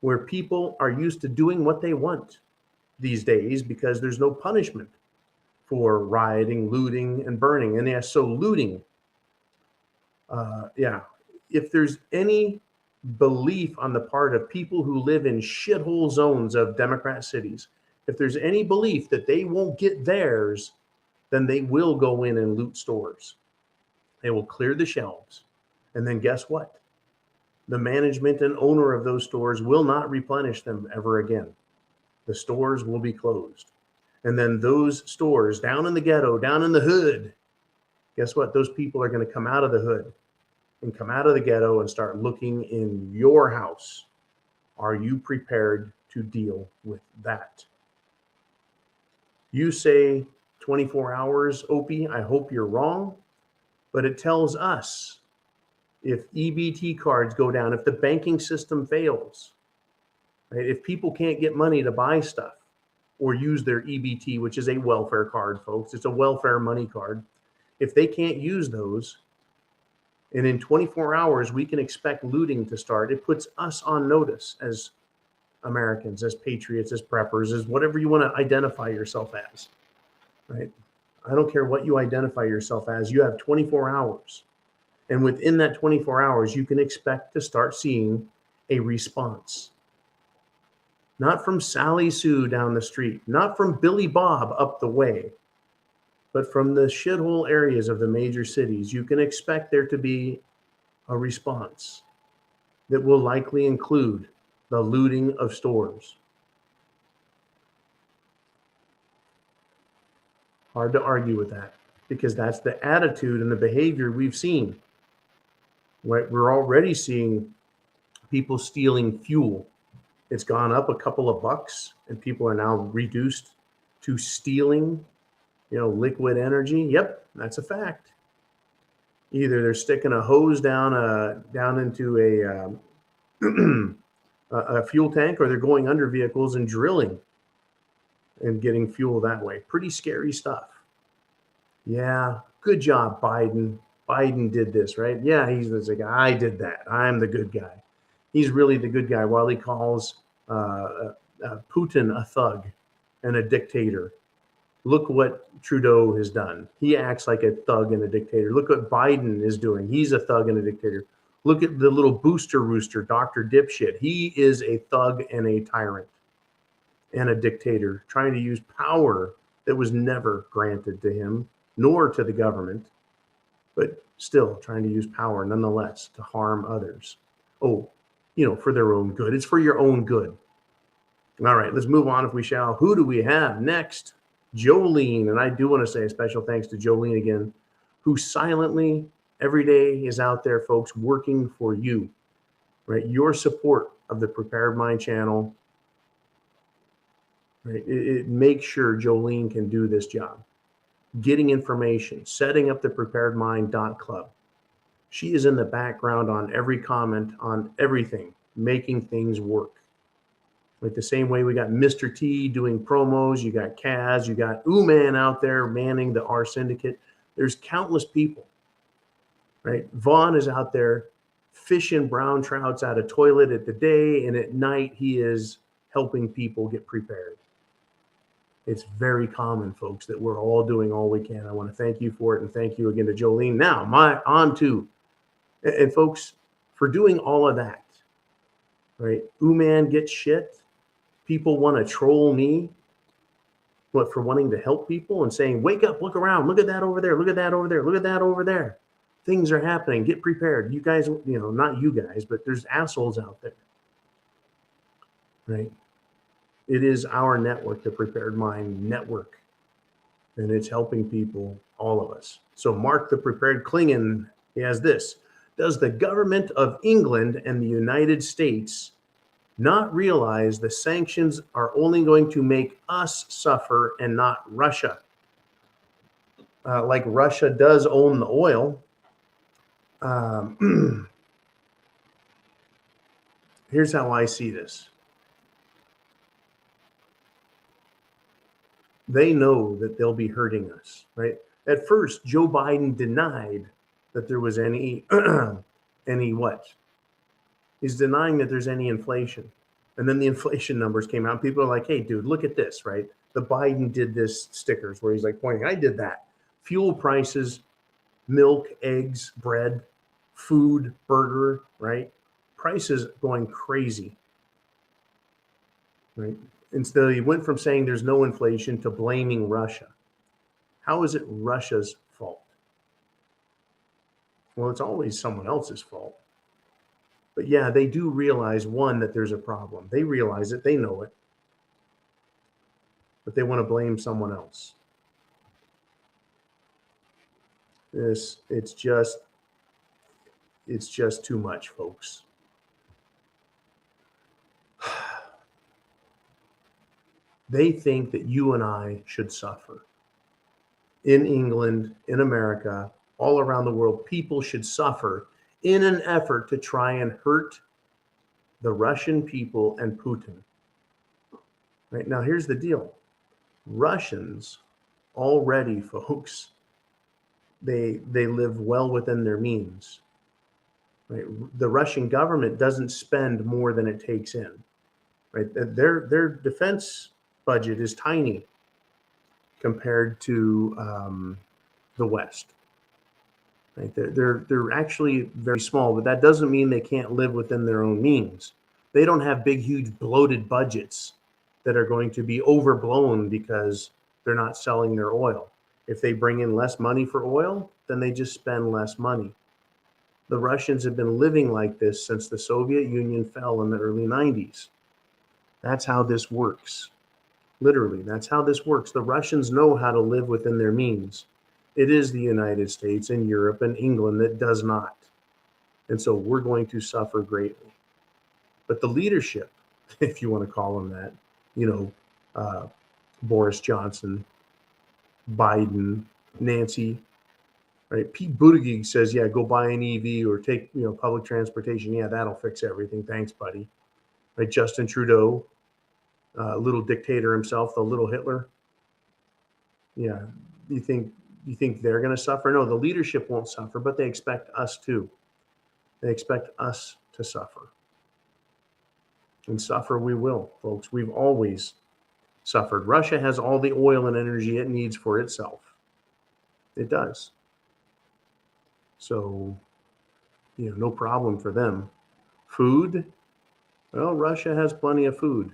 where people are used to doing what they want these days because there's no punishment for rioting, looting, and burning. And yeah, so looting, if there's any belief on the part of people who live in shithole zones of Democrat cities, if there's any belief that they won't get theirs, then they will go in and loot stores. They will clear the shelves. And then guess what? The management and owner of those stores will not replenish them ever again. The stores will be closed. And then those stores down in the ghetto, down in the hood, guess what? Those people are going to come out of the hood and come out of the ghetto and start looking in your house. Are you prepared to deal with that? You say 24 hours, Opie. I hope you're wrong, but it tells us if EBT cards go down, if the banking system fails, right? If people can't get money to buy stuff or use their EBT, which is a welfare card, folks, it's a welfare money card. If they can't use those, and in 24 hours, we can expect looting to start, it puts us on notice as Americans, as patriots, as preppers, as whatever you want to identify yourself as, right? I don't care what you identify yourself as. You have 24 hours. And within that 24 hours, you can expect to start seeing a response. Not from Sally Sue down the street, not from Billy Bob up the way, but from the shithole areas of the major cities. You can expect there to be a response that will likely include the looting of stores. Hard to argue with that because that's the attitude and the behavior we've seen. Right? We're already seeing people stealing fuel. It's gone up a couple of bucks and people are now reduced to stealing, liquid energy. Yep, that's a fact. Either they're sticking a hose down into a fuel tank, or they're going under vehicles and drilling and getting fuel that way. Pretty scary stuff. Yeah, good job, Biden. Biden did this, right? Yeah, he's like, I did that. I'm the good guy. He's really the good guy while he calls Putin a thug and a dictator. Look what Trudeau has done. He acts like a thug and a dictator. Look what Biden is doing. He's a thug and a dictator. Look at the little booster rooster, Dr. Dipshit. He is a thug and a tyrant and a dictator, trying to use power that was never granted to him, nor to the government, but still trying to use power nonetheless to harm others. Oh, for their own good. It's for your own good. All right, let's move on if we shall. Who do we have next? Jolene. And I do want to say a special thanks to Jolene again, who silently every day is out there, folks, working for you, right? Your support of the Prepared Mind channel, right? It makes sure Jolene can do this job. Getting information, setting up the preparedmind.club. She is in the background on every comment, on everything, making things work. Like the same way we got Mr. T doing promos, you got Kaz, you got Ooman out there manning the R Syndicate. There's countless people, right? Vaughn is out there fishing brown trouts out of toilet at the day, and at night he is helping people get prepared. It's very common, folks, that we're all doing all we can. I want to thank you for it, and thank you again to Jolene. Now, and folks, for doing all of that, right? Ooman gets shit. People want to troll me, for wanting to help people and saying, wake up, look around, look at that over there, look at that over there, look at that over there. Things are happening. Get prepared. You guys, not you guys, but there's assholes out there, right? It is our network, the Prepared Mind Network, and it's helping people, all of us. So Mark the Prepared Klingon, he has this. Does the government of England and the United States not realize the sanctions are only going to make us suffer and not Russia? Like Russia does own the oil. Here's how I see this. They know that they'll be hurting us, right? At first, Joe Biden denied that there was any what? He's denying that there's any inflation. And then the inflation numbers came out. People are like, hey, dude, look at this, right? The Biden did this stickers where he's like pointing, I did that. Fuel prices, milk, eggs, bread, food, burger, right? Prices going crazy, right? Instead, he went from saying there's no inflation to blaming Russia. How is it Russia's fault? Well, it's always someone else's fault. But yeah, they do realize, one, that there's a problem. They realize it, they know it, but they want to blame someone else. It's just too much, folks. They think that you and I should suffer. In England, in America, all around the world, people should suffer in an effort to try and hurt the Russian people and Putin. Right now, here's the deal. Russians already, folks, they live well within their means. Right? The Russian government doesn't spend more than it takes in. Right? Their defense budget is tiny compared to the West. Right? They're actually very small, but that doesn't mean they can't live within their own means. They don't have big, huge, bloated budgets that are going to be overblown because they're not selling their oil. If they bring in less money for oil, then they just spend less money. The Russians have been living like this since the Soviet Union fell in the early 90s. That's how this works. Literally, that's how this works. The Russians know how to live within their means. It is the United States and Europe and England that does not. And so we're going to suffer greatly. But the leadership, if you want to call them that, Boris Johnson, Biden, Nancy, right? Pete Buttigieg says, yeah, go buy an EV or take, public transportation. Yeah, that'll fix everything. Thanks, buddy. Right? Justin Trudeau, little dictator himself, the little Hitler. Yeah. You think you think they're going to suffer? No, the leadership won't suffer, but they expect us to. They expect us to suffer. And suffer we will, folks. We've always suffered. Russia has all the oil and energy it needs for itself. It does. So, no problem for them. Food, well, Russia has plenty of food,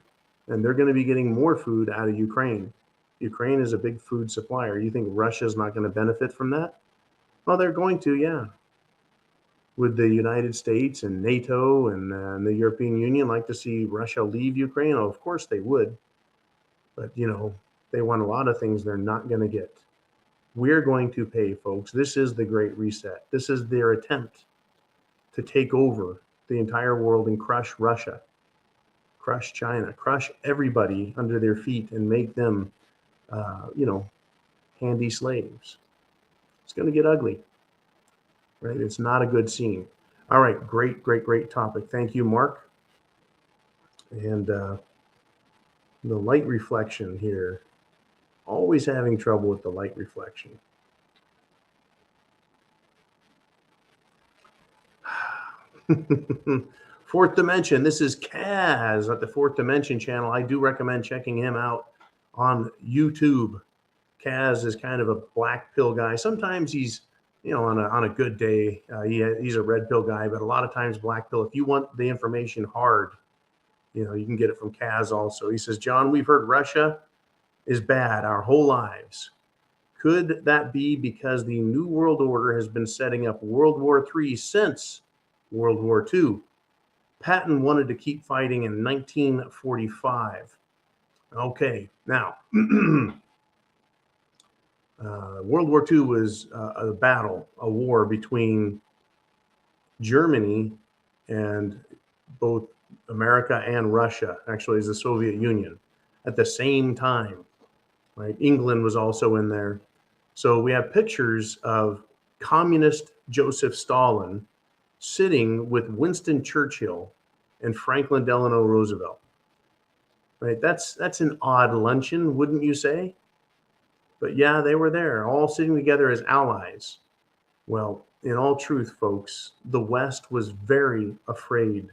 and they're going to be getting more food out of Ukraine. Ukraine is a big food supplier. You think Russia's not going to benefit from that? Well, they're going to, yeah. Would the United States and NATO and the European Union like to see Russia leave Ukraine? Oh, of course they would. But, they want a lot of things they're not going to get. We're going to pay, folks. This is the Great Reset. This is their attempt to take over the entire world and crush Russia, crush China, crush everybody under their feet and make them, handy slaves. It's going to get ugly, right? It's not a good scene. All right, great topic. Thank you, Mark. And the light reflection here, always having trouble with the light reflection. Fourth Dimension. This is Kaz at the Fourth Dimension channel. I do recommend checking him out on YouTube. Kaz is kind of a black pill guy. Sometimes he's, on a good day, he's a red pill guy, but a lot of times black pill. If you want the information hard, you can get it from Kaz also. He says, John, we've heard Russia is bad our whole lives. Could that be because the New World Order has been setting up World War III since World War II? Patton wanted to keep fighting in 1945. Okay, now, World War II was a war between Germany and both America and Russia, actually, as the Soviet Union, at the same time, right? England was also in there. So we have pictures of communist Joseph Stalin sitting with Winston Churchill and Franklin Delano Roosevelt. Right? That's an odd luncheon, wouldn't you say? But yeah, they were there, all sitting together as allies. Well, in all truth, folks, the West was very afraid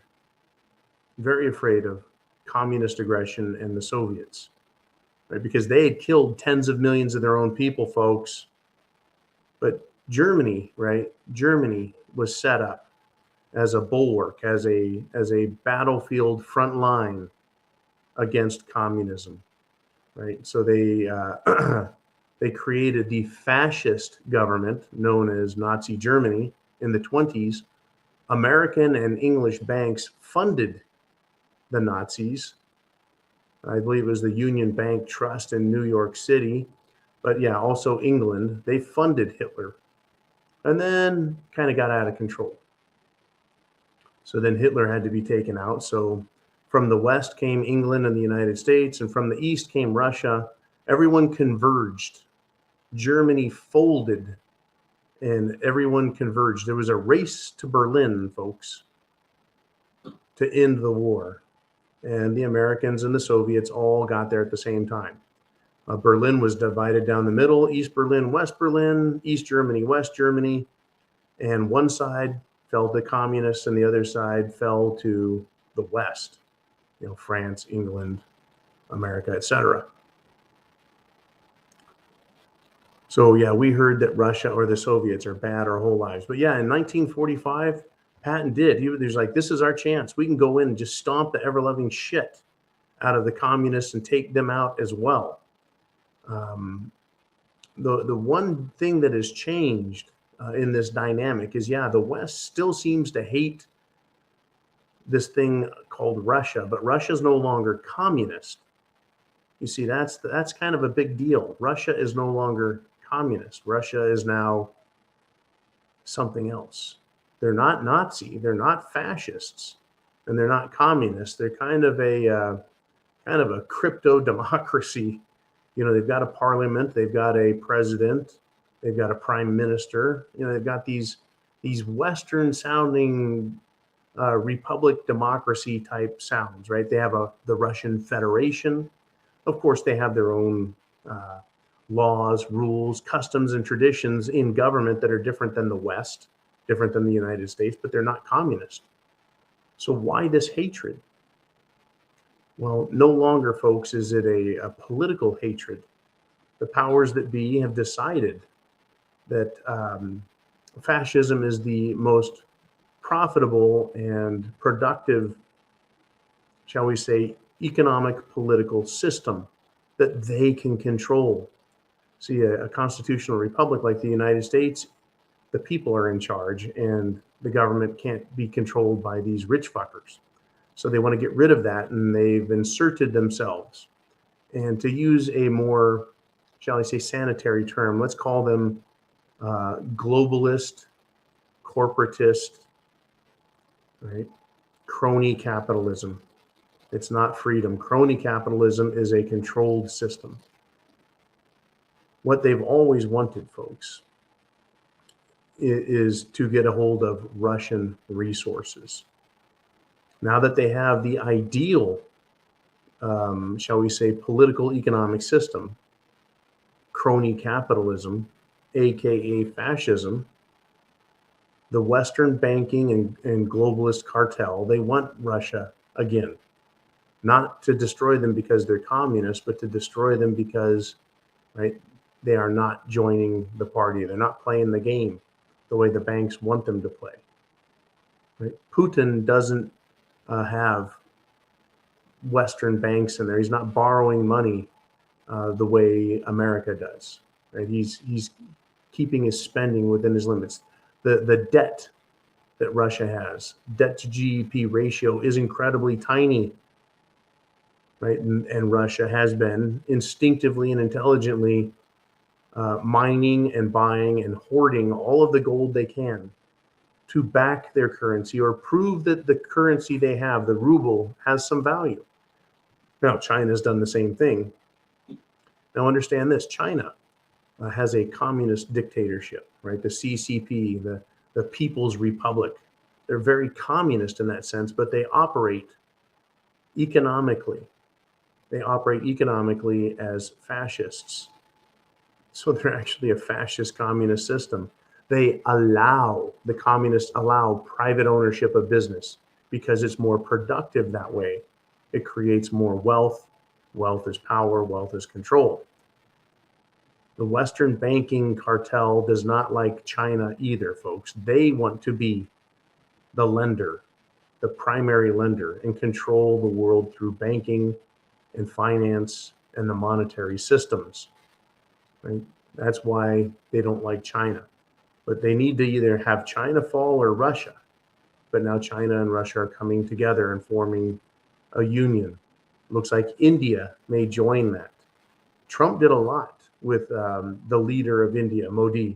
of communist aggression and the Soviets, right? Because they had killed tens of millions of their own people, folks. But Germany, right? Germany was set up as a bulwark, as a battlefield front line against communism, right? So they they created the fascist government known as Nazi Germany in the 20s. American and English banks funded the Nazis. I believe it was the Union Bank Trust in New York City, but yeah, also England. They funded Hitler, and then kind of got out of control. So then Hitler had to be taken out. So from the West came England and the United States, and from the East came Russia. Everyone converged. Germany folded, and everyone converged. There was a race to Berlin, folks, to end the war. And the Americans and the Soviets all got there at the same time. Berlin was divided down the middle: East Berlin, West Berlin, East Germany, West Germany. And one side fell to communists and the other side fell to the West, France, England, America, etc. So yeah, we heard that Russia or the Soviets are bad our whole lives. But yeah, in 1945, Patton did. He was like, this is our chance. We can go in and just stomp the ever-loving shit out of the communists and take them out as well. The one thing that has changed in this dynamic is, yeah, the West still seems to hate this thing called Russia, but Russia's no longer communist. You see, that's kind of a big deal. Russia is no longer communist. Russia is now something else. They're not Nazi, they're not fascists, and they're not communists. They're kind of a crypto democracy. They've got a parliament, they've got a president, they've got a prime minister. They've got these Western sounding republic democracy type sounds, right? They have the Russian Federation. Of course, they have their own laws, rules, customs, and traditions in government that are different than the West, different than the United States, but they're not communist. So why this hatred? Well, no longer, folks, is it a political hatred. The powers that be have decided that fascism is the most profitable and productive, shall we say, economic political system that they can control. See, a constitutional republic like the United States, the people are in charge and the government can't be controlled by these rich fuckers. So they want to get rid of that, and they've inserted themselves. And to use a more, shall I say, sanitary term, let's call them globalist, corporatist, right? Crony capitalism. It's not freedom. Crony capitalism is a controlled system. What they've always wanted, folks, is to get a hold of Russian resources. Now that they have the ideal, shall we say, political economic system, crony capitalism, aka fascism, the Western banking and globalist cartel, they want Russia again. Not to destroy them because they're communists, but to destroy them because, right, they are not joining the party. They're not playing the game the way the banks want them to play. Right? Putin doesn't have Western banks in there. He's not borrowing money the way America does. Right? He's keeping his spending within his limits. The debt that Russia has, debt to GDP ratio, is incredibly tiny. Right? And Russia has been instinctively and intelligently mining and buying and hoarding all of the gold they can to back their currency or prove that the currency they have, the ruble, has some value. Now, China's done the same thing. Now, understand this: China has a communist dictatorship, right? The CCP, the People's Republic. They're very communist in that sense, but they operate economically. They operate economically as fascists. So they're actually a fascist communist system. The communists allow private ownership of business because it's more productive that way. It creates more wealth. Wealth is power. Wealth is control. The Western banking cartel does not like China either, folks. They want to be the lender, the primary lender, and control the world through banking and finance and the monetary systems. Right? That's why they don't like China. But they need to either have China fall or Russia. But now China and Russia are coming together and forming a union. Looks like India may join that. Trump did a lot with the leader of India, Modi,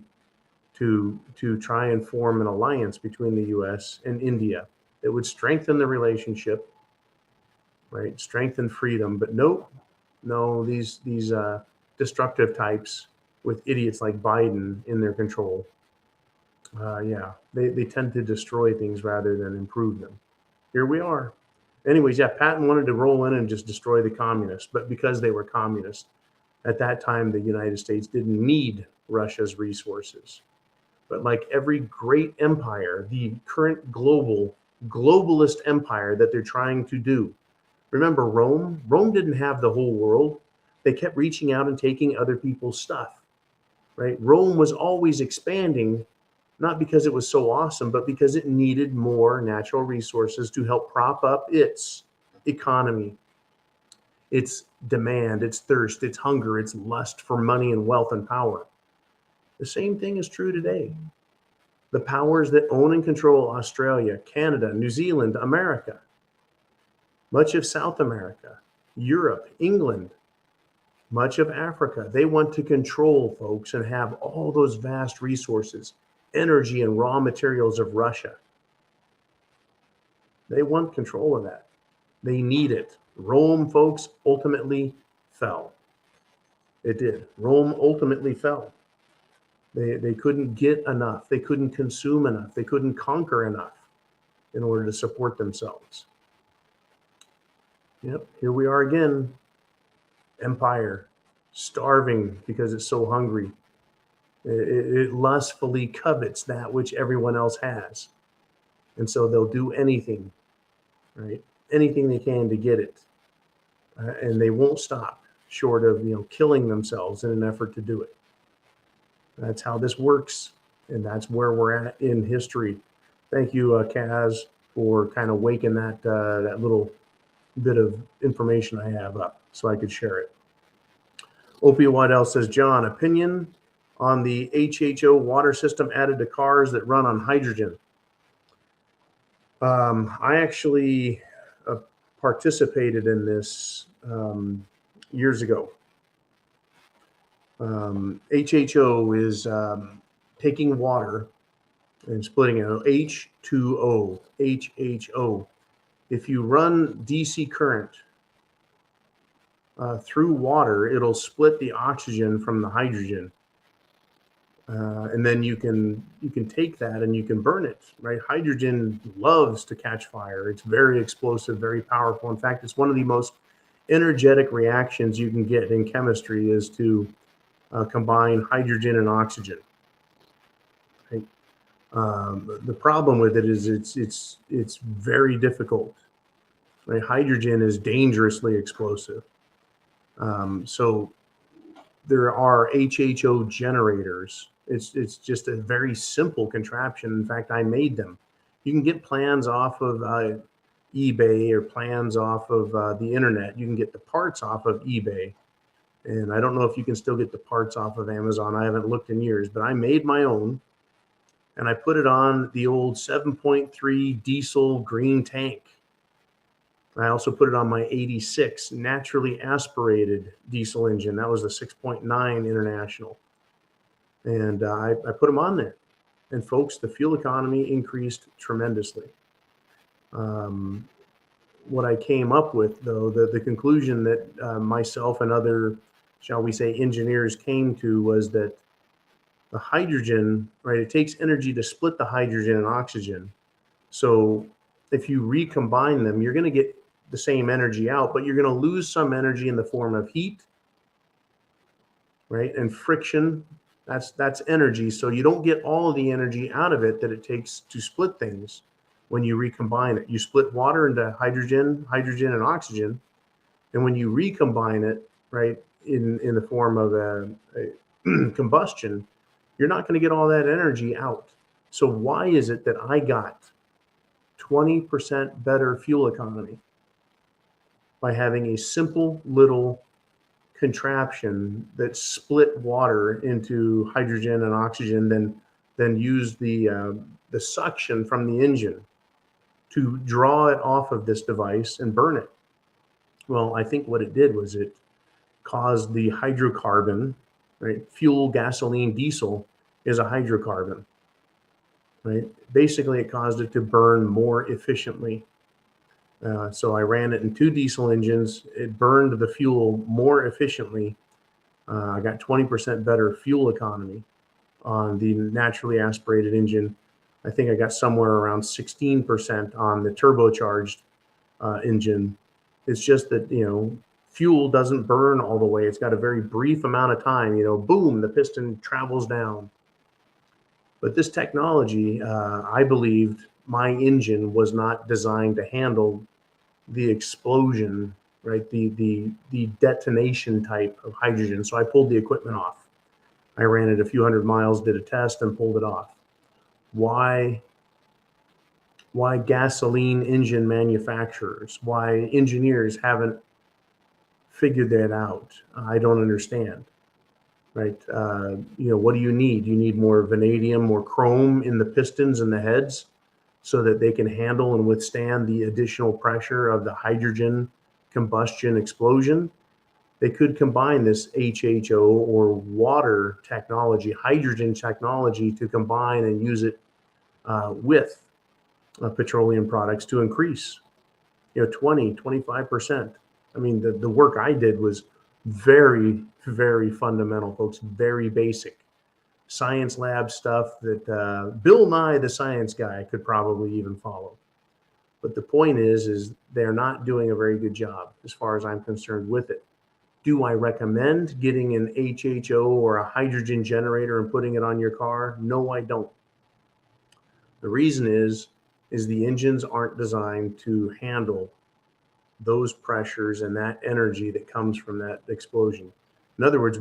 to try and form an alliance between the U.S. and India that would strengthen the relationship, right? Strengthen freedom. But no, these destructive types with idiots like Biden in their control. They tend to destroy things rather than improve them. Here we are. Anyways, Patton wanted to roll in and just destroy the communists, but because they were communists, at that time, the United States didn't need Russia's resources. But like every great empire, the current globalist empire that they're trying to do, remember Rome? Rome didn't have the whole world. They kept reaching out and taking other people's stuff, right? Rome was always expanding, not because it was so awesome, but because it needed more natural resources to help prop up its economy, its demand, its thirst, its hunger, its lust for money and wealth and power. The same thing is true today. The powers that own and control Australia, Canada, New Zealand, America, much of South America, Europe, England, much of Africa, they want to control, folks, and have all those vast resources, energy and raw materials of Russia. They want control of that. They need it. Rome, folks, ultimately fell. It did. Rome ultimately fell. They couldn't get enough. They couldn't consume enough. They couldn't conquer enough in order to support themselves. Yep, here we are again. Empire. starving because it's so hungry. It lustfully covets that which everyone else has. And so they'll do anything, right? Anything they can to get it. And they won't stop short of, killing themselves in an effort to do it. That's how this works. And that's where we're at in history. Thank you, Kaz, for kind of waking that little bit of information I have up so I could share it. Opie Waddell says, John, opinion on the HHO water system added to cars that run on hydrogen. I actually participated in this years ago. HHO is taking water and splitting it. H2O, HHO. If you run DC current through water, it'll split the oxygen from the hydrogen. And then you can take that and you can burn it, right? Hydrogen loves to catch fire. It's very explosive, very powerful. In fact, it's one of the most energetic reactions you can get in chemistry is to combine hydrogen and oxygen. Right? The problem with it is it's very difficult. Right? Hydrogen is dangerously explosive. So there are HHO generators. It's just a very simple contraption. In fact, I made them. You can get plans off of eBay or plans off of the internet. You can get the parts off of eBay. And I don't know if you can still get the parts off of Amazon. I haven't looked in years, but I made my own. And I put it on the old 7.3 diesel green tank. I also put it on my 86 naturally aspirated diesel engine. That was the 6.9 International. And I put them on there. And folks, the fuel economy increased tremendously. What I came up with, though, the conclusion that myself and other, shall we say, engineers came to was that the hydrogen, right, it takes energy to split the hydrogen and oxygen. So if you recombine them, you're going to get the same energy out, but you're going to lose some energy in the form of heat, right? And friction, that's energy. So you don't get all of the energy out of it that it takes to split things when you recombine it. You split water into hydrogen and oxygen. And when you recombine it, right, in the form of a combustion, you're not going to get all that energy out. So why is it that I got 20% better fuel economy by having a simple little contraption that split water into hydrogen and oxygen, then use the suction from the engine to draw it off of this device and burn it? Well, I think what it did was it caused the hydrocarbon, right? Fuel, gasoline, diesel is a hydrocarbon, right? Basically, it caused it to burn more efficiently. So I ran it in 2 diesel engines. It burned the fuel more efficiently. I got 20% better fuel economy on the naturally aspirated engine. I think I got somewhere around 16% on the turbocharged engine. It's just that, fuel doesn't burn all the way. It's got a very brief amount of time, boom, the piston travels down. But this technology, I believed my engine was not designed to handle the explosion, right? The detonation type of hydrogen. So I pulled the equipment off. I ran it a few hundred miles, did a test, and pulled it off. Why gasoline engine manufacturers, why engineers haven't figured that out, I don't understand, right? What do you need? You need more vanadium, more chrome in the pistons and the heads so that they can handle and withstand the additional pressure of the hydrogen combustion explosion. They could combine this HHO or water technology, hydrogen technology, to combine and use it with petroleum products to increase, 20, 25%. I mean, the work I did was very, very fundamental, folks, very basic science lab stuff that Bill Nye, the science guy, could probably even follow. But the point is they're not doing a very good job, as far as I'm concerned, with it. Do I recommend getting an HHO or a hydrogen generator and putting it on your car? No, I don't. The reason is the engines aren't designed to handle those pressures and that energy that comes from that explosion. In other words,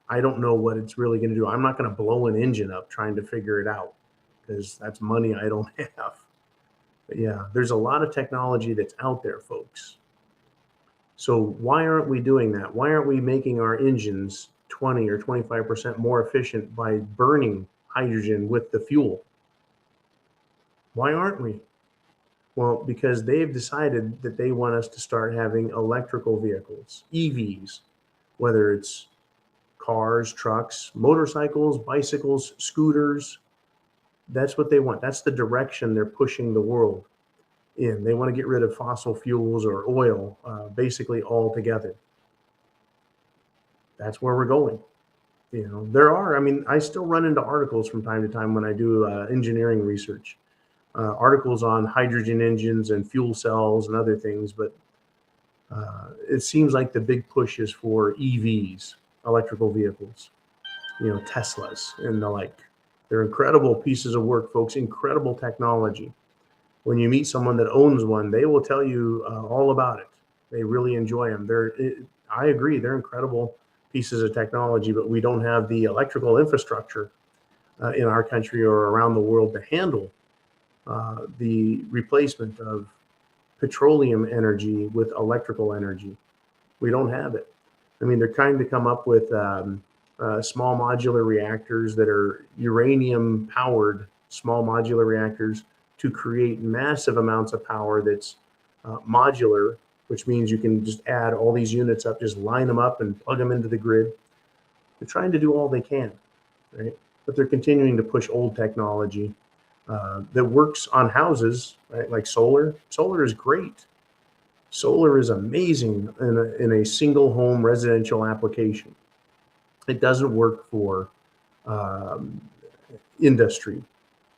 I don't know what it's really going to do. I'm not going to blow an engine up trying to figure it out because that's money I don't have. But yeah, there's a lot of technology that's out there, folks. So why aren't we doing that? Why aren't we making our engines 20 or 25% more efficient by burning hydrogen with the fuel? Why aren't we? Well, because they've decided that they want us to start having electrical vehicles, EVs, whether it's cars, trucks, motorcycles, bicycles, scooters. That's what they want. That's the direction they're pushing the world in. They want to get rid of fossil fuels or oil, basically altogether. That's where we're going. You know, I still run into articles from time to time when I do engineering research. Articles on hydrogen engines and fuel cells and other things, but it seems like the big push is for EVs, electrical vehicles, Teslas and the like. They're incredible pieces of work, folks, incredible technology. When you meet someone that owns one, they will tell you all about it. They really enjoy them. I agree, they're incredible pieces of technology, but we don't have the electrical infrastructure in our country or around the world to handle the replacement of petroleum energy with electrical energy. We don't have it. I mean, they're trying to come up with small modular reactors that are uranium powered small modular reactors to create massive amounts of power that's modular, which means you can just add all these units up, just line them up and plug them into the grid. They're trying to do all they can, right? But they're continuing to push old technology that works on houses, right? Like solar. Solar is great. Solar is amazing in a single home residential application. It doesn't work for industry.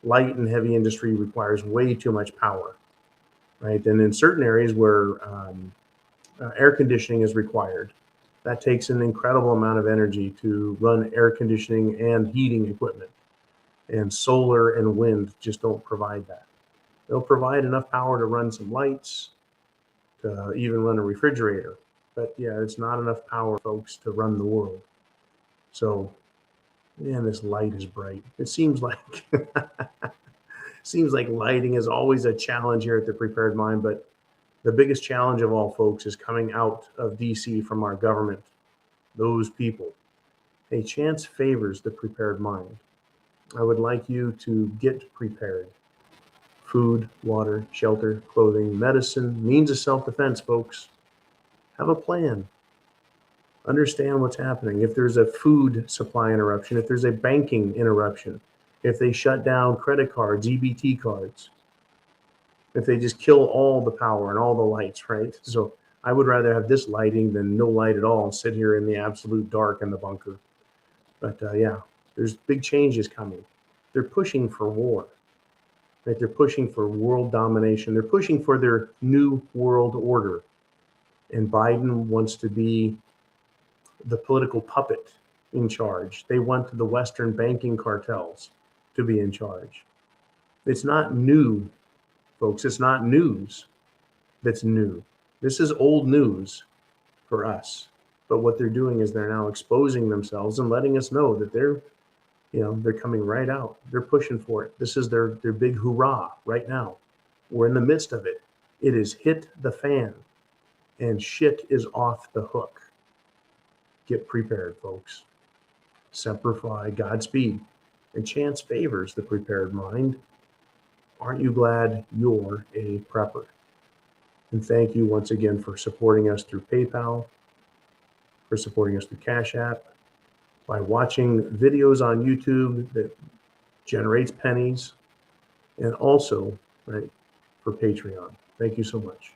Light and heavy industry requires way too much power, right? And in certain areas where air conditioning is required, that takes an incredible amount of energy to run air conditioning and heating equipment. And solar and wind just don't provide that. They'll provide enough power to run some lights, to even run a refrigerator. But yeah, it's not enough power, folks, to run the world. So, man, this light is bright. It seems like lighting is always a challenge here at the Prepared Mind, but the biggest challenge of all, folks, is coming out of DC from our government. Those people. Hey, chance favors the prepared mind. I would like you to get prepared. Food, water, shelter, clothing, medicine, means of self-defense, folks. Have a plan. Understand what's happening. If there's a food supply interruption, if there's a banking interruption, if they shut down credit cards, EBT cards, if they just kill all the power and all the lights, right? So I would rather have this lighting than no light at all and sit here in the absolute dark in the bunker. But yeah, there's big changes coming. They're pushing for war. Right? They're pushing for world domination. They're pushing for their new world order. And Biden wants to be the political puppet in charge. They want the Western banking cartels to be in charge. It's not new, folks. It's not news that's new. This is old news for us. But what they're doing is they're now exposing themselves and letting us know that they're coming right out. They're pushing for it. This is their big hoorah right now. We're in the midst of it. It is hit the fan and shit is off the hook. Get prepared, folks. Semper Fi, Godspeed. And chance favors the prepared mind. Aren't you glad you're a prepper? And thank you once again for supporting us through PayPal, for supporting us through CashApp, by watching videos on YouTube that generates pennies, and also, right, for Patreon. Thank you so much.